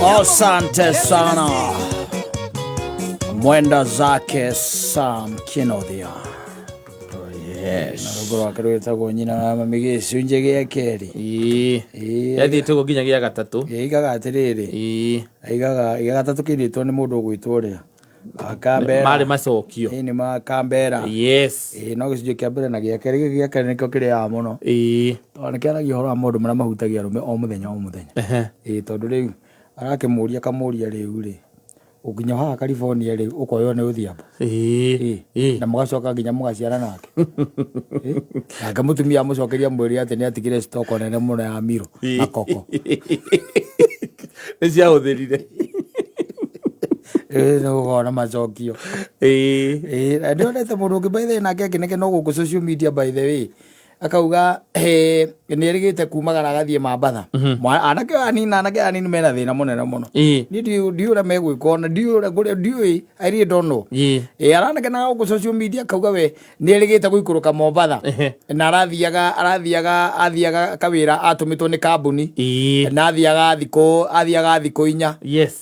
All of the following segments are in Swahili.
Asante sana mwenda zake Sam Kinodhia. Yes. Nagoro akarweta go nyina na mamigisi unjege yakeri. Yathi tugo ginya gya gatatu. Igaga atiriri. Igaga gatatu kirito ni mundu gwitworia. Akambera. Mari macokio. Ni makambera. Yes. No gicunjio kia mbere na gya keri niko kiri ya muno. Tone kiana gihoro a mundu mara mahutagia rume o muthenya o muthenya. Tondu riu arakimuria kamuria riu ri. Ukinya ha California ri ukoyo ni uthiamba. Na mugacoka nginya mugaciara nake. Akamutumia mucokeria mwiri ati ni atigire stock nene muno ya miro na koko. Cia uthirire. No gona macokio. Ndionete mundu ungi by the way nake kineke no guku social media by the way. Akauga ni erigite kumagara gathie mambatha. Anake anini mena thina munene muno. Ni diura megwikona diura gure diui I really don't know. Aranake na guku social media akauga we ni erigite guikuruka mambatha. Na athiaga kawira atumitwo ni kambuni. Na athiaga thiko inya.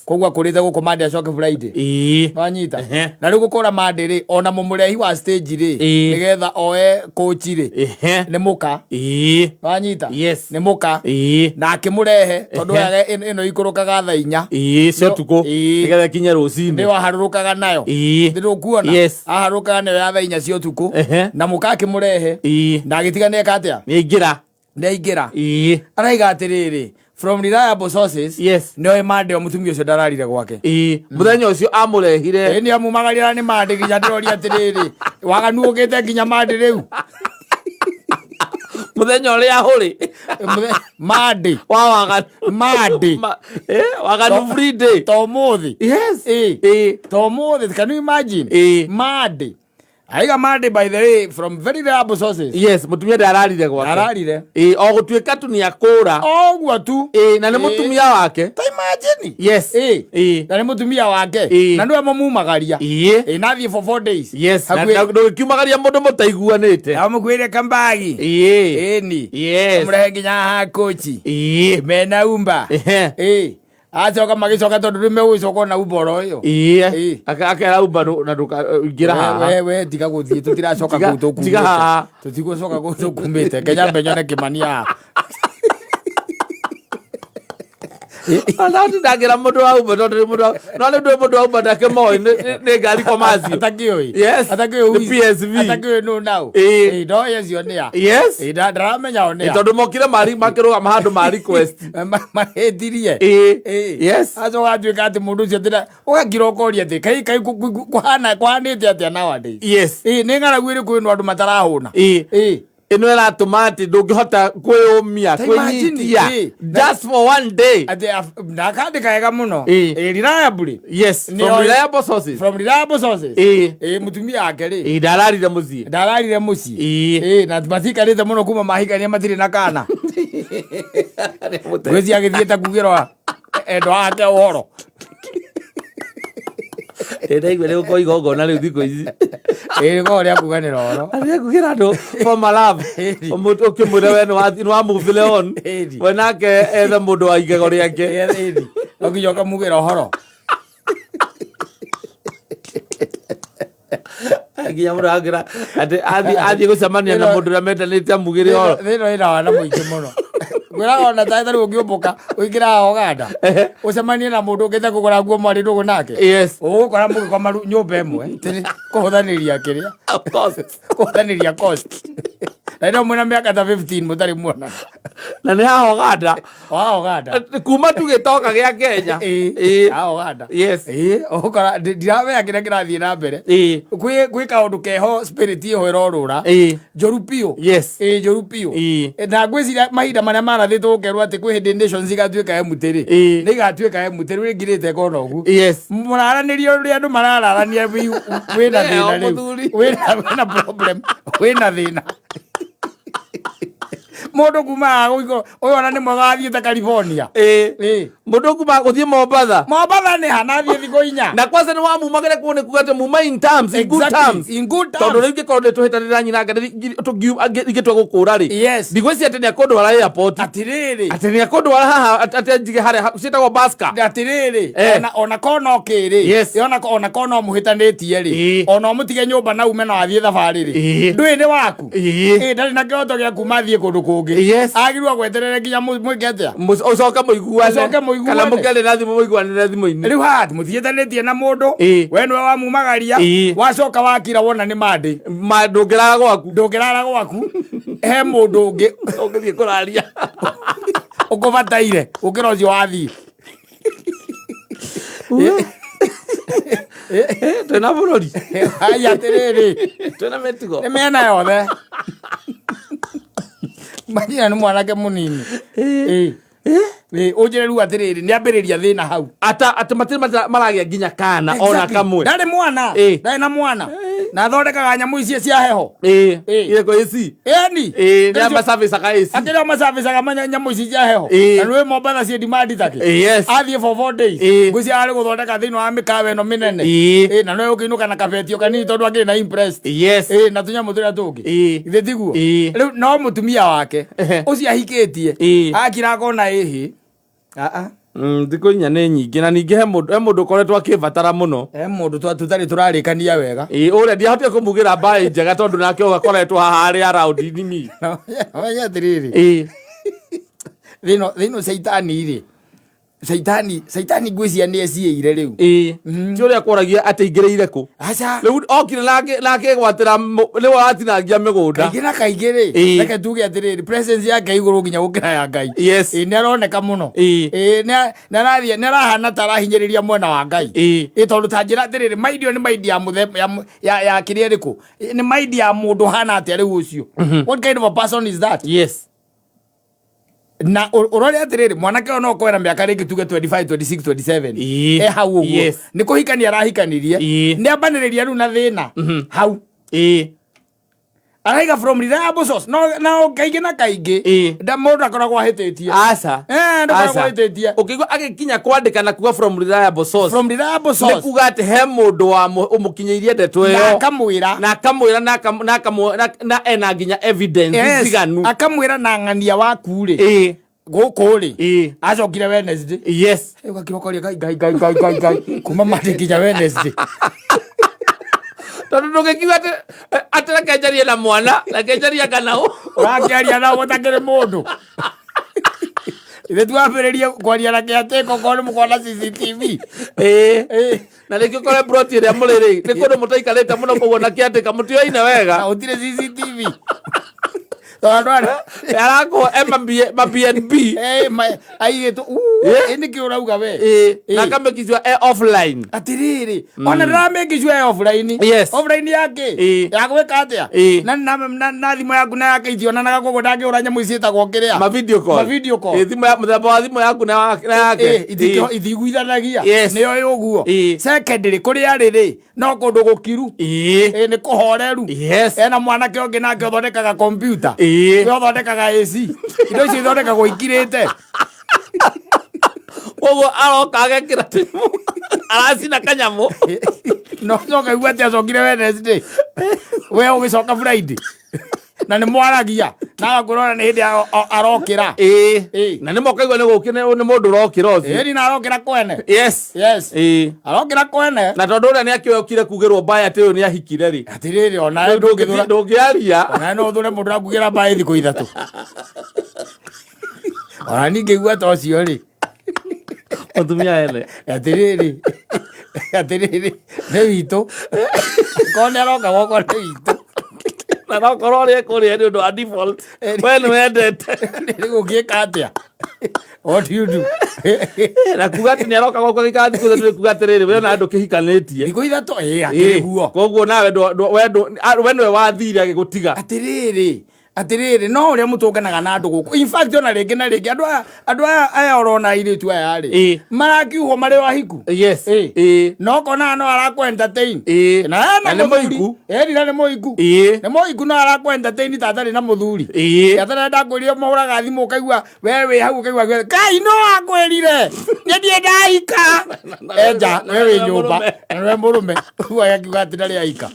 Kogwa kurite guku mande acoke Friday. Wanyita. Na riu gukora mande ri ona mumurehi wa stage ri nigetha oe coach ri. Ni muka wanyita ni muka na akimurehe tondu ino ikurukaga thaa inya cio tuko nigetha kinya rucini ni waharurukaga nayo ndiru kuona aharurukaga nayo ya thaa inya cio tuko na muka akimurehe na agitiga neka atia neingira araiga atiriri from reliable sources no mande o mutumia ucio ndararire gwake muthenya ucio amurehire ni amumagarira ni mande ginya ndirori atiriri waganu ugite ginya mande riu muthenya uria huri mande waganu free day tomuthi tomuthi can you imagine mande aiga mande by the way from very reliable sources mutumia ndararire gwake o gutuika tu ni akura ogwa tu na ni mutumia wake ta imagine na ni mutumia wake na ndio mamumagaria na thie for 4 days na kiumagaria mundu mutaiguanite amukwire kambagi ni mrehe nginya ha kochi mena umba acoka magicoka tondu rime ucoka na uboro yo akera umba na nduka ingira haha we tiga guthie tutiracoka kutukumite tutigucoka kutukumite kenya mbenyo na kimania Alati ndagira mundu wa umba tondu mundu no le ndo mundu wa umba ndake moi ne ngari komazio atakioi PSV atakioi no now do yezio nia ndramenya onia tondu mokire mari makiruga mahandu ma request mahedirie acoka atuika ati mundu ucio tira ugagira ukoria thi kai kuhanite atia nowadays ni ng'aragu iri kwinu andu matarahuna ino era tomati ndungihota kwiyumia kwinyitia just for one day ati nakandika ega muno reliably from reliable sources mutumia ake ri ndararire mucii na mathikarite muno kuma mahikania matiri na kana gweci agithiete kugirwa endo ake uhoro ndaigua ni guko igongona riu thikũ ici go ria kuganira horo aria kugira andu for my love omutu ukimwira we ni wa move on we nake ethe mundu wa igego riake okijoka mugira horo nginya mundu agira ati athie gucemania na mundu uria mendanite amugire horo thino ina wana muingi muno gwira ona taitha riu ngiumbuka uingira Oganda ucemanie na mundu ungithe kugura nguo mwari ndugu nake ugukora mugikoma nyumba imwe kuhuthaniria kiria kuhuthaniria cost na ino mwina miaka ta 15 mutari muona na ni ha Oganda kuma tugitoka gia Kenya Oganda ugukora ndiramenya kiria kirathie na mbere gwi kaundu keho spirit iho irorura njorupio njorupio na gwiciria mahinda maria marathitwo gukerwo ati kwi hindi nations igatuika emutiri ni igatuika emutiri wi ngirite kona ugu muraranirio ri andu marararania wina thina wina problem wina thina Mundu kuma guiko uyu ona ni mwagathiete California. Mundu kuma guthie Mombasa. Mombasa ni hanathie thiku 4. Na kwanza ni wa mumagere kuone kugate muma in terms, in good terms. In good terms. Tondu ringi konde tuhitanira nyina ngade igitwa gukura ri. Yes. Ndigweci ati ni akondo wala airport. Atiriri. Ati ni akondo wala haha ati njige hare citagwo Baska. Atiriri. Ona kono kiri. Yes. Ona kono muhitanitie ri. Ona mutige nyumba na ume na athie thabari ri. Ndui ni waku. Ndari na kioto gia kuma thie kundu kungi. Yes. Agirwa gweterere kinya mwike atia. Ucoke muiguane. Kana mukele na thimu muiguane thimu-ini. Riu hati muthietanitie na mundu. We niwe wa mumagaria. Wacoka wakira wona ni mandi. Ndungirara gwaku. Ndungirara gwaku. He mundu ungi ungithie kuraria. Ukubataire ukira ucio wathii. Twina bururi. Ai atiriri. Twina metigo. Ni mena yothe. Manyina ni mwanake munini. Ujire riu atiriri ni ambiriria thina hau. Ata matiri maragia nginya kana ona kamwe. Ndari mwana. Ndari na mwana. Na thondekaga nyamu icio cia heho. Ile ko AC. Eni. Na masafica ka AC. Atira masafica ka nyamu icio cia heho. Na rwe Mombasa cie demand take. Yes. Athie for 4 days. Gucia ari guthondeka thini wa mikawe no minene. Na no ukiinuka na kabetio kanini tondu akiri na impressed. Yes. Na tunyamu turia tungi. Ithe tiguo. Riu no mutumia wake. Ucio ahikitie. Akira kona ihi. Thikũ inya nĩ nyingĩ na ningĩ he mũndũ koretwo akĩbatara mũno. He mũndũ tutarĩ tũrarĩkania wega. Ũrĩa ndiahotire kũmugĩra mbaĩ njega tondũ nake ũgakoretwo haha arĩ around nini. Oya atĩrĩrĩ. Thĩno caitani-rĩ. Caitani ngwĩcia nĩ eciĩire rĩu. Ti ũrĩa kwaragia atĩ ingĩrĩire kũ. Aca. Rĩu okire nake gwatĩra nĩwe watinangia mĩgũnda. Kaingĩ na kaingĩ-rĩ. Reke tuge atĩrĩrĩ presence yake igũrũ nginya gũkĩra ya Ngai. Yes. Nĩ aroneka mũno. Nĩ arahana ta arahinyĩrĩria mwena wa Ngai. Tondũ ta njĩra atĩrĩrĩ maidio nĩ maidi ya mũthemba ya kĩrĩa ĩrĩkũ. Nĩ maidi ya mũndũ hana atĩa rĩu ũcio. What kind of a person is that? Yes. Na urore atiriri mwanake ono kwera miaka ringi tuge 25 26 27 hau uguo ni kuhikania arahikanirie ni ambaniriria ru na thina hau araiga from reliable source no kaingi na kaingi nda mundu akoragwo ahititie aca ndakoragwo ahititie ukigwa agikinya kwandika na kuga from reliable source ni kuga ati he mundu wa umukinyeirie ndeto yo na akamwira na ena nginya evidence ziganu akamwira na ng'ania waku ri guku ri acokire Wednesday yes ugakirokoria gai kuma mati nginya Wednesday tondu ndugikiuga ati rekenjarie na mwana rekenjaria kanao urakiaria nao gutakiri mundu ithe twambiririe kwaria na kiateko kone mukona CCTV na nikio kore broti ria muriri ni kundu mutaikarite muno kuona kiateka mutioine wega utire CCTV yarako BNB aigetu ini kiurauga we na kamekizwa offline atiriri ona ramekizwa offline offline yake yagweka atia na thimo yaku na yake itionanaga kogo ndage uranya muicita gwokiria ma video call thimo ya muthemba wa thimo yaku na yake ithiguithanagia niyo yuguo secondary kuri ariri no kundu gukiru ni kuhoreru ena mwanake ongi nake uthondekaga computer uthondekaga AC indo icio ithondekagwo ikirite ogo aroka agekira timu aracina kanyamu no kaigua ati acokire Wednesday we ugicoka Friday na ni mwaragia na agurora ni hindi arokira na ni mokaigwa ni gukine ni mundu urokira ucio ni na arokira kwene yes arokira kwene na tondu ria ni akiokire kugirwo mbaya ati uyu ni ahikire ri atiriri ona ndungiaria ona no thure mundu akugira mbaya thiku ithatu ona ningigua ta ucio ri mutumia ene atiriri ni witu kone aroka gwakwa ni witu na no korwo ri kuria ni undu wa default we ni wendete ni gugieka atia what do you do na kuga ati ni aroka gwakwa gikathi kuga kuga atiriri we na andu kihikanitie thiku ithatu atiriguo koguo nawe we niwe wathire agigutiga atiriri atiriri no uria mutunganaga na andu guku in fact ona ringi na ringi andu aya orona iritu aya ri marakiuho mari wahiku yes no kona no araku entertain na ne moiku na moiku ne moiku no araku entertain tatari na muthuri yatara ndakwirio mauraga thimu kaigua wewe hau kaigua kai no akwirire ndie ndaika enja wewe nyumba wewe murume uya kiuga ati ndari aika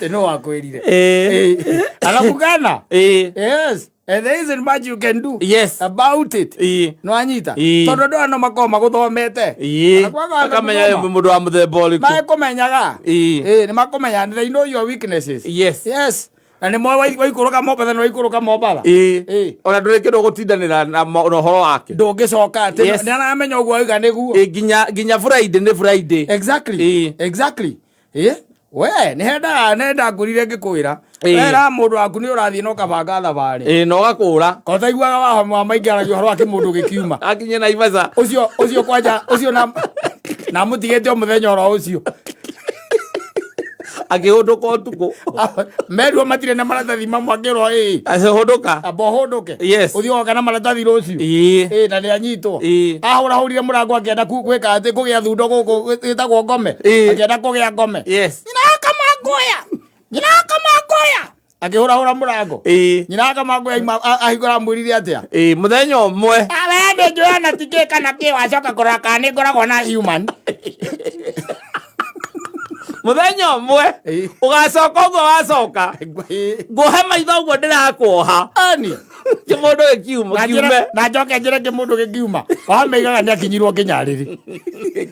no wakwirire anakugana yes and there isn't much you can do about it no anyita tondu ndo ano makoma guthomete akamenya mundu wa muthemba uriku makomenyaga ni makomenya they know your weaknesses yes na ni mwa waikuruka moba na waikuruka moba ona ndure kindu gutindanira na horo wake ndungicoka ati ni aramenya uguo iga niguo ginya Friday ni Friday exactly we nenda ngurire ngikwira era mundu waku ni urathie no kabanga thabari no gakura kotaiguaga wa maingaragia horo wake mundu gikiuma akinye na Ivasa ucio kwanja ucio na mutigete o muthenya oro ucio akihunduka utuku meru matire na maratathi mamwakirwo acihunduka abo hunduke uthio kana maratathi rucio na ni anyitwo ahura hurire murango akienda gwika ati kugia thundo guku itagwo ngome akienda kugia ngome nyina kamagoya akihura murango nyina kamagoya ahigura mwirire atia muthenya umwe awende joana tike kana ki wacoka kuraka ni ngoragwo na human muthenya umwe ugacoka uguo wacoka nguhe maitho uguo ndirakuoha ani kimundu gikiuma kiume na njoke njire kimundu gikiuma wameigaga ni akinyirwo kinyariri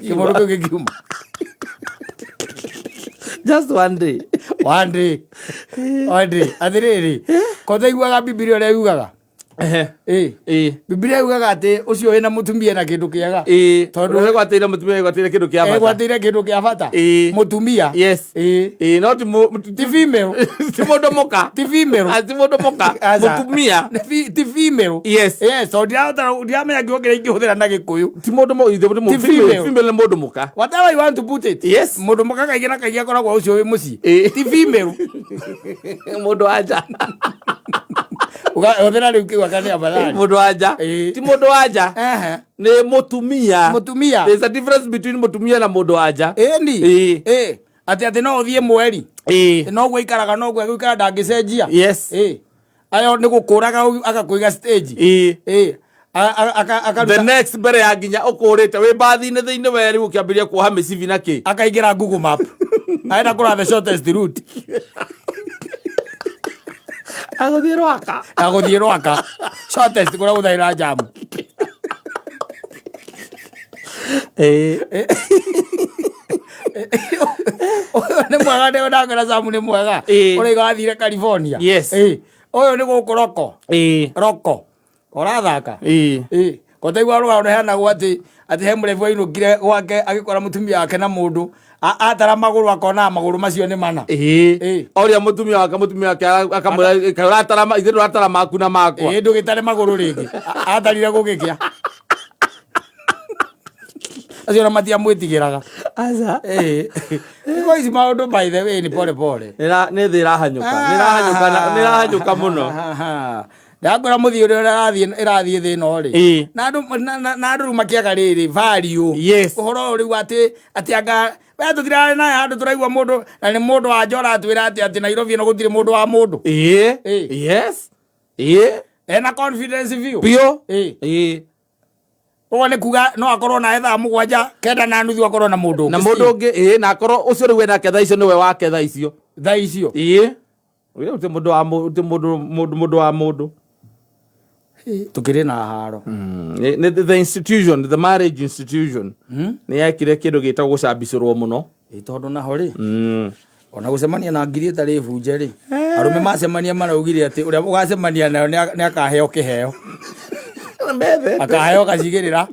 kimundu gikiuma just one day athiriri kothaiguaga Biblia uria yugaga Biblia yugaga ati ucio wina mutumia na kindu kiega tondu gwatire mutumia gwatire kindu kia bata gwatire kindu kia bata mutumia not ti female ti mundu muka ti female ti mundu muka mutumia ti female yes so ndiamenya kiongere ingihuthira na gikuyu ti mundu mo female mundu muka whatever you want to put it mundu muka kaigi na kaigi akoragwo ucio wi muci ti female mundu aja ugathira riu kiwa kani abalani mundu aja ti mundu aja ni mutumia there's a difference between mutumia na mundu aja ati no uthie mweri no gwikaraga no gwikara ndangicenjia ayo ni gukuraga agakuiga stage the next mbere ya nginya ukurite wi bathi-ini thiini weri ukiambiria kuoha micibi na ki akaingira Google Map aenda kura the shortest route aguthie rwaka shortest kura guthaira jamu ni mwega ni ndagera jamu ni mwega uriga wathire California uyu ni guku roko urathaka kotaigua ruga heanagwo ati he murefu ainukire gwake agikora mutumia wake na mundu atara maguru akona maguru macio ni mana oria mutumia wake akamwira uratara ithe uratara maku na makwa ndugitare maguru ringi atarire gugikia acio matia mwitigiraga aza iko ici maundu by the way ni pole pole ni thi irahanyuka muno ndakora muthii uria irathie thi no ri na andu makiaga riri value uhoro riu ati anga we tutirari naye handu turaigua mundu na ni mundu wa njora atwira ati Nairobi no gutire mundu wa mundu ena confidence view pio uone kuga no akorwo na etha mugwanja kenda na nuthu akorwo na mundu ungi na akorwo ucio riu wena ketha icio niwe wa ketha icio we uti mundu wa mundu tukiri na haro the institution, the marriage institution ni yakire kindu gitagwo gucambicirwo muno tondu naho ri ona gucemania na ngiri itari bunje ri arume macemania maraugire ati uria ugacemania nayo ni akaheo kiheo akaheo gacigirira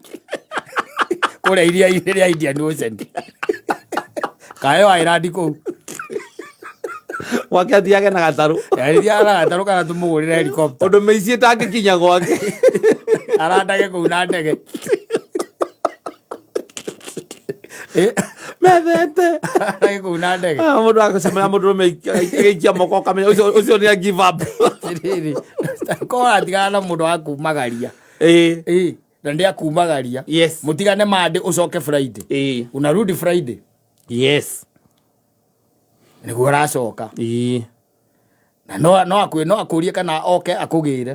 kuria iria ria Indian Ocean kaheo Ireland kuu wake athiage na gataru kana tumugurire helicopter undu meici itangikinya gwake arandage kuu na ndege methete kuna ndege mundu akacemera mundu meikia moko kamenya ucio ni give up riri ko atigana na mundu akumagaria na ndia kumagaria yes mutigane mande ucoke Friday unarudi Friday yes niguo aracoka na no akurie kana oke akugire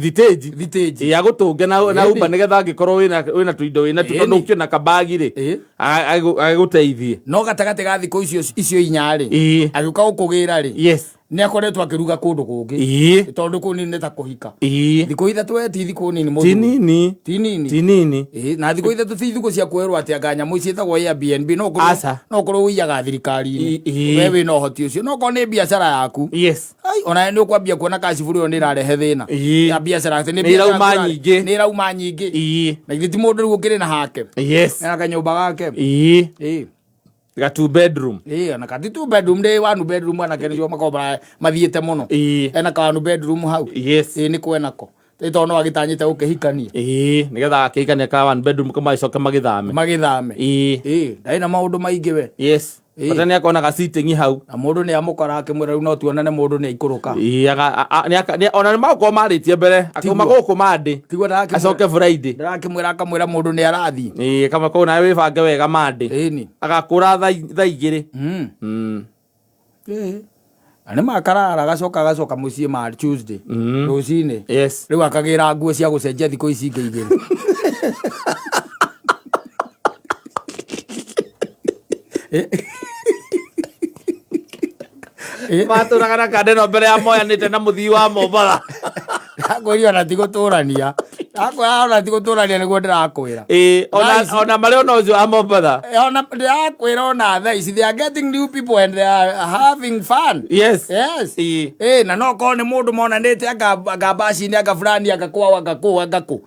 thiteji ya gutunge na umba nigetha angikorwo wina tuindo wina tutonukio na kabagi ri agiguteithie no gatagate ga thiko icio inyari agiuka gukugira ri yes ni akoretwo akiruga kundu kungi tondu kuni ni ta kuhika thiko ithatu ti thiko nini muthuri tinini na thiko ithatu ti thiko cia kwerwo ati aganya muicietagwo Airbnb no korwo uiyaga thirikari wewe no hoti ucio no korwo ni biashara yaku yes ona ni ukwambia kuona kaci buri ni rarehe thina ya biashara ati ni rauma nyingi na ithi mundu riu ukiri na hake yes na kanyumba gake ga 2 bedroom na kati 2 bedroom de 1 bedroom ana kenyo makoba mathiete muno ena ka 1 bedroom hau yes ni kwenako itono agitanyite ukihikania nigetha akihikania ka 1 bedroom kama icoke magithame dai na maundu maingi we yes Pata ni akona ga sitting hau na mundu ni amukora akimwira no tuonane mundu ni ikuruka ni ona ni mako maritie mbere akoma guku mandi tigwa ndake acoke Friday ndarakimwira akamwira mundu ni arathi kama ko na we bange wega mandi ni agakura tha igiri ani makarara gacoka mucie mari Tuesday rucine yes riu akagira nguo cia gucenjia thiko ici ingi igiri maturaga na kadeno mbere ya moyanite na muthii wa Mombatha akwĩrio na tigũtũrania akwĩra ona tigũtũrania nĩguo ndĩrakwĩra ona marĩ ona ũcio wa Mombatha ona ndĩrakwĩra ona thaa ici they are getting new people and they are having fun yes na no korwo nĩ mũndũ monanĩte anga mbaci-inĩ anga fulani anga kwao anga kũ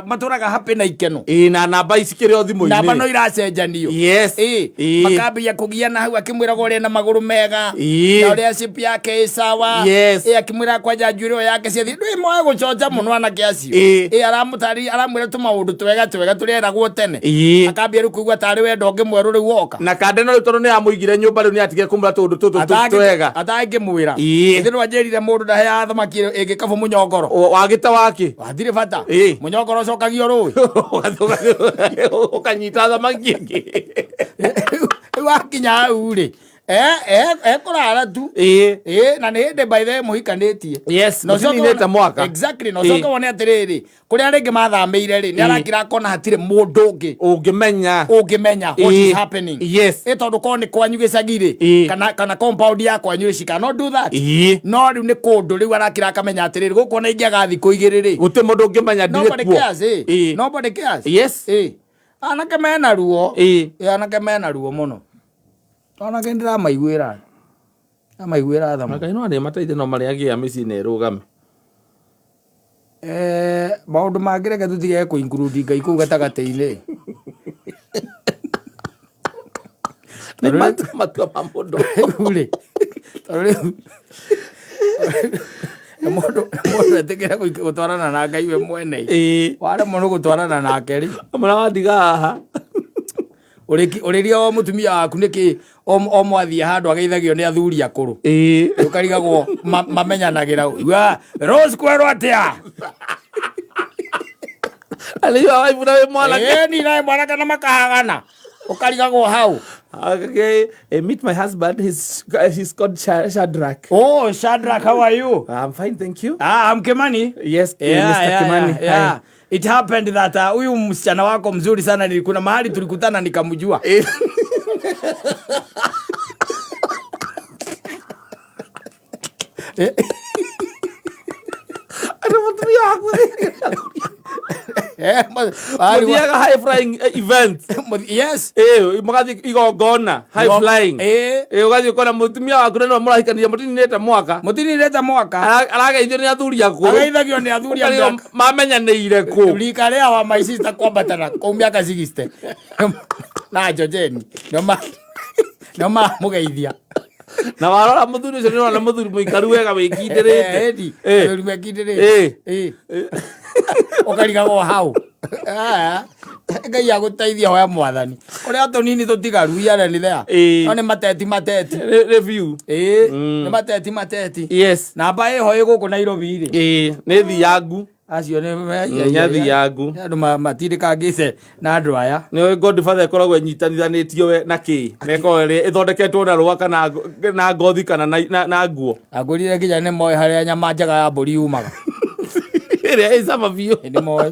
matũraga happy na ikeno na namba ici kĩrĩ o thimũ-inĩ namba no iracenjanio yes makambia kũgiana hau akĩmwĩraga ũrĩa na magũrũ mega na ũrĩa ship yake ĩ sawa akĩmwĩra kwanja njuĩrĩ yake ciathi ndwĩ moe gũconja mũno anake acio aramwĩra tũmaũndũ twega tũrĩeragwo tene akambia rĩu kũigua tarĩ wendo ũngĩ mwerũ rĩu woka na Kadeno rĩu tondũ nĩ amũigire nyũmba rĩu nĩ atigire kũmũra tũndũ tũtũ twega atangĩmwĩra ĩthĩ no anjĩrire mũndũ ndaheaga thamaki ĩngĩkabũ mũnyongoro wagĩte wake wathirĩ bata mũnyongoro ũcokagio rũĩ ũkanyita thamaki ĩngĩ rĩu wakinya hau rĩ kurara tu na nä hä by the muhikanĩtie yes no cininĩte mwaka exactly no coka wone atiriri kuria ringi mathamĩire ri nĩ arakira kona hatirĩ mũndũ ũngĩ ũngĩmenya what is happening yes tondũ korwo nĩ kwanyu gĩcagi-rĩ kana compound ya kwanyu she cannot do that no rĩu nĩ kũndũ rĩu arakira akamenya atĩrĩrĩ gũkũ na ingĩaga thikũ igĩrĩ-rĩ gũtirĩ mũndũ ũngĩmenya ndirĩ kuo nobody cares yes anake mena ruo anake mena ruo mũno ona kendra maiguira thamu Ngai no arĩ mateithie no marĩ agĩa mĩciĩ nĩ rũgame maũndũ mangĩ reke tũtige kũ include Ngai kũu gatagatĩ-inĩ nĩ matua ma mũndũ rĩ mũndũ etĩkĩre gũtwarana na Ngai we mwene waremwo nĩ gũtwarana nake rĩ mũna wandiga haha ũrĩria o mũtumia waku nĩkĩ o mwathiĩ handũ ageithagio nĩ athuri akũrũ ũkarigagwo mamenyanagĩra Rose kwerwo atĩa alĩyo waifu na wĩ mwanake ni nawe mwanake na makahagana ũkarigagwo hau okay meet my husband he's called Shadrach. Oh Shadrach, how are you? I'm fine, thank you. I'm Kimani. Yes, Mr. Kimani. Yeah. It happened that huyu msichana wako mzuri sana nilikuna mahali tulikutana nikamjua. Anamutumia hapo. Modiaga high flying event. Yes. Magathi igongona high flying. Ugathi kona mutumia waku no murahikania mutinirete mwaka. Arageithio ni athuri akuru. Arageithagio ni athuri akuru. Mamenyanĩire ku. Rika ria wa my sister kwambatana kwa miaka 60. Na Jojeni. Noma mugeithia. Na warora muthuri ucio nĩũrona muthuri mũikaru wega wĩkindĩrĩte muthuri wĩkindĩrĩte ũkarigagwo hau ngai agũteithia hoya mwathani ũrĩa tũnini tũtigaru yareni thea no nĩ mateti review nĩ mateti yes namba ĩho ĩgũkũ Nairobi rĩ nĩ thiangu acio nĩ nyathi yangu andũ matirĩkangĩte na andũ aya nĩ Godfather ĩkoragwo ĩnyitanithanĩtio we na kĩ ĩkoragwo ĩthondeketwo na rũa kana na ngothi kana na nguo agũrire nginya nĩ moĩ harĩa nyama njega ya mbũri yumaga ĩrĩa ĩ cama biũ nĩ moĩ